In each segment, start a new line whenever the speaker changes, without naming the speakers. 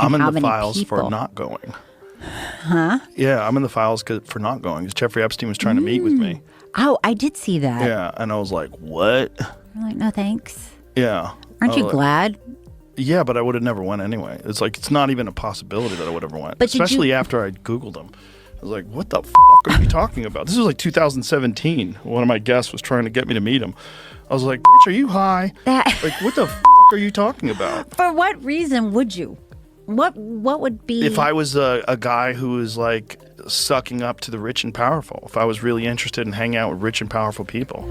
I'm in
how
the
many
files
people.
for not going.
Huh?
Yeah, I'm in the files for not going. Jeffrey Epstein was trying to meet with me.
Oh, I did see that.
Yeah, and I was like, what?
I'm like, no thanks.
Yeah.
Aren't you glad?
Yeah, but I would have never went anyway. It's like, it's not even a possibility that I would ever went.
But
especially after I Googled him. I was like, what the f*** are you talking about? This was like 2017. One of my guests was trying to get me to meet him. I was like, bitch, are you high? Like, what the f*** are you talking about?
For what reason would you? What would be...
If I was a guy who was like sucking up to the rich and powerful, if I was really interested in hanging out with rich and powerful people.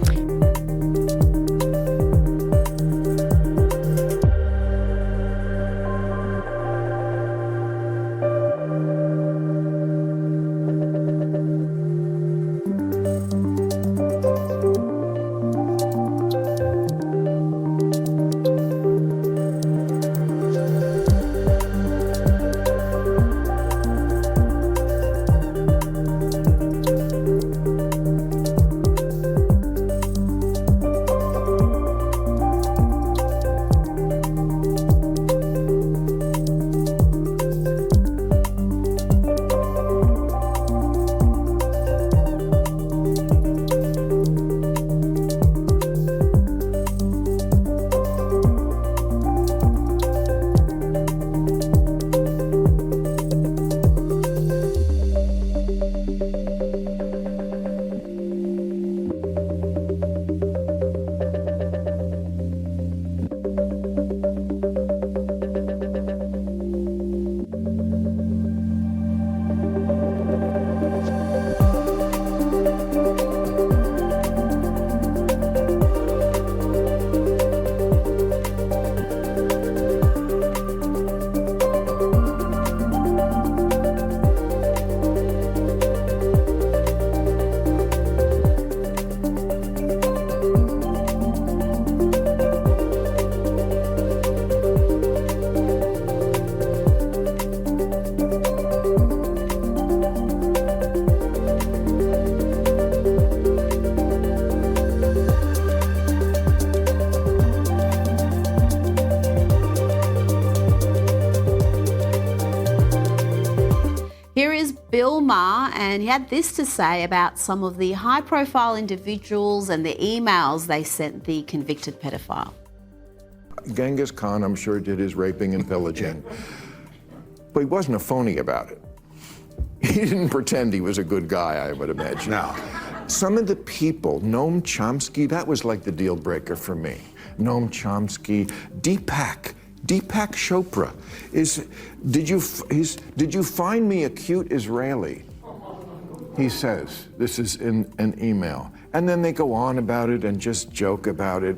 Here is Bill Maher, and he had this to say about some of the high-profile individuals and the emails they sent the convicted pedophile.
Genghis Khan, I'm sure, did his raping and pillaging, but he wasn't a phony about it. He didn't pretend he was a good guy, I would imagine.
No.
Some of the people, Noam Chomsky, that was like the deal breaker for me. Noam Chomsky, Deepak Chopra did you find me a cute Israeli? He says, this is in an email. And then they go on about it and just joke about it.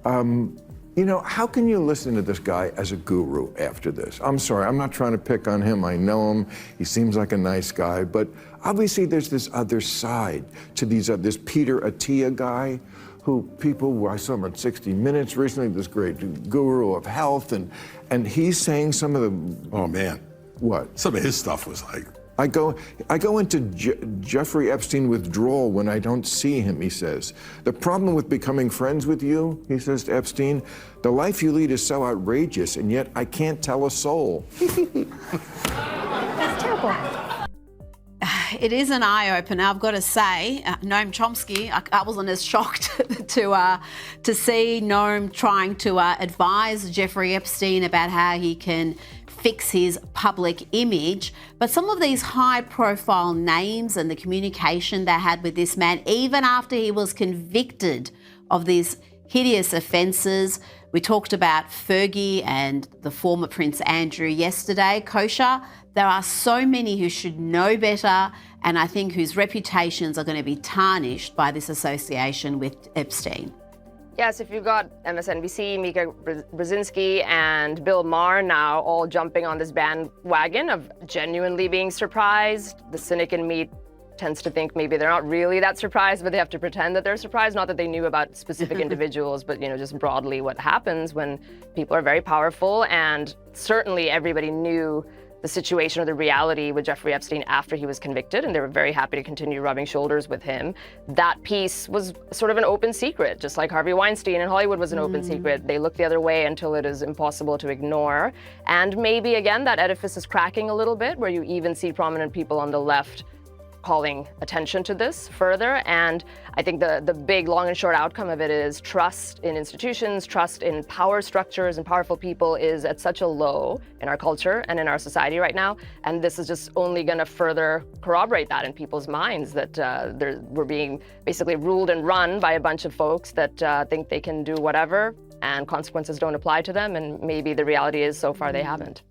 You know, how can you listen to this guy as a guru after this? I'm sorry, I'm not trying to pick on him. I know him. He seems like a nice guy. But obviously there's this other side to this Peter Attia guy I saw him on 60 Minutes recently, this great guru of health, and he's saying some of the...
Oh, man.
What?
Some of his stuff was like...
I go into Jeffrey Epstein withdrawal when I don't see him, he says. The problem with becoming friends with you, he says to Epstein, the life you lead is so outrageous, and yet I can't tell a soul.
That's terrible.
It is an eye-opener, I've got to say. Noam Chomsky, I wasn't as shocked to see Noam trying to advise Jeffrey Epstein about how he can fix his public image. But some of these high-profile names and the communication they had with this man, even after he was convicted of these hideous offences. We talked about Fergie and the former Prince Andrew yesterday. Kosher, there are so many who should know better, and I think whose reputations are going to be tarnished by this association with Epstein.
Yes, if you've got MSNBC, Mika Brzezinski, and Bill Maher now all jumping on this bandwagon of genuinely being surprised, the cynic in me tends to think maybe they're not really that surprised, but they have to pretend that they're surprised. Not that they knew about specific individuals, but just broadly what happens when people are very powerful. And certainly everybody knew the situation or the reality with Jeffrey Epstein after he was convicted, and they were very happy to continue rubbing shoulders with him. That piece was sort of an open secret, just like Harvey Weinstein in Hollywood was an open secret. They look the other way until it is impossible to ignore. And maybe, again, that edifice is cracking a little bit, where you even see prominent people on the left calling attention to this further. And I think the big long and short outcome of it is trust in institutions, trust in power structures and powerful people is at such a low in our culture and in our society right now. And this is just only going to further corroborate that in people's minds, that we're being basically ruled and run by a bunch of folks that think they can do whatever and consequences don't apply to them. And maybe the reality is so far they haven't.